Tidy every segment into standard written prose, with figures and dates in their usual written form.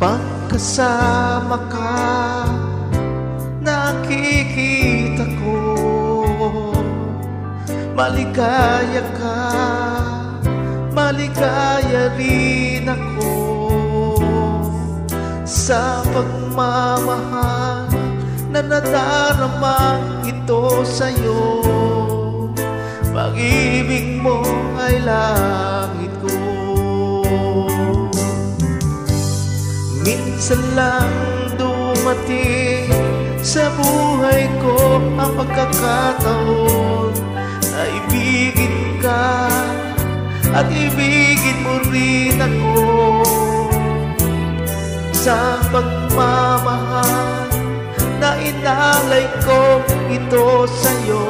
Pagkasama ka, nakikita ko maligaya ka, maligaya rin ako. Sa pagmamahal na nadarama ito sa'yo, pag-ibig mo ay langit ko. Minsan lang dumating sa buhay ko ang pagkakataon na ibigin ka at ibigin mo rin ako. Sa pagmamahal na inalay ko ito sa'yo,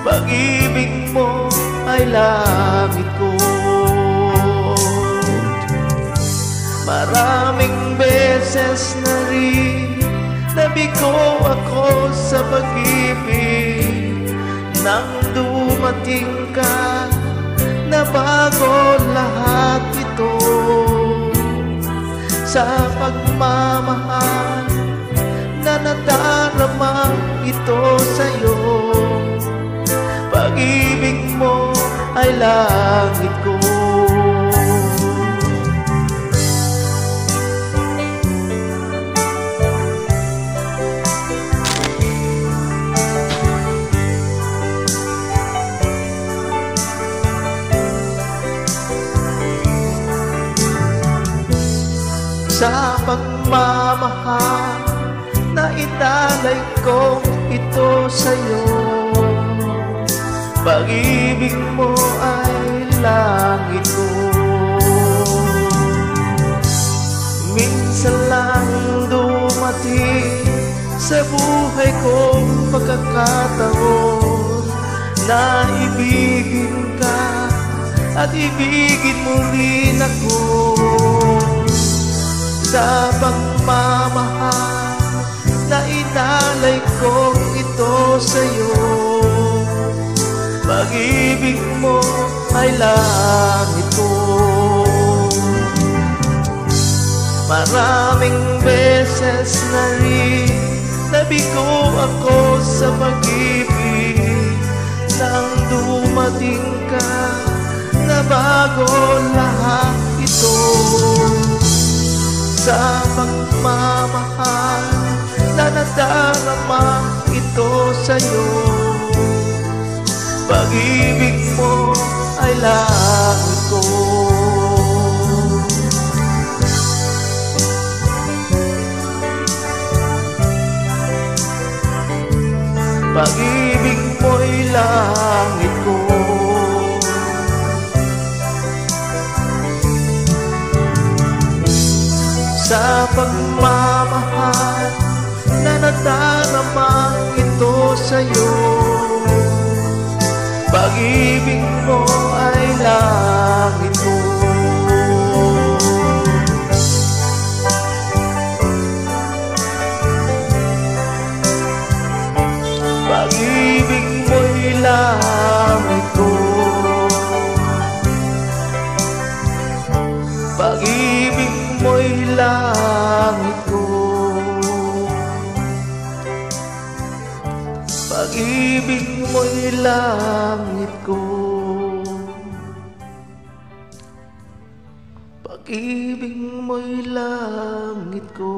pag-ibig mo ay langit ko. Maraming beses na rin nabigo ako sa pag-ibig, nang dumating ka na bago lahat ito. Sa pagmamahal na nadarama ito sa'yo, pag-ibig mo ay langit ko. Sa pagmamahal na inalay ko ito sa'yo, pag-ibig mo ay langit ko. Minsan lang dumating sa buhay ko pagkakataon na ibigin ka at ibigin mo rin ako. Sa pagmamahal na inalay ko ito sa'yo, pag-ibig mo ay langit ko. Maraming beses na rin nabigo ako sa pag-ibig, nang dumating ka na bago lahat ito. Sa pagmamahal na nadarama ito sa'yo, pag-ibig mo ay langit ko. Pag-ibig mo'y langit ko. Sa pagmamahal na nadarama ito sa'yo, pag-ibig mo ay langit ko. Pag-ibig mo'y langit ko. Pag-ibig mo'y langit ko. Pag-ibig mo'y langit ko. Pag-ibig mo'y langit ko.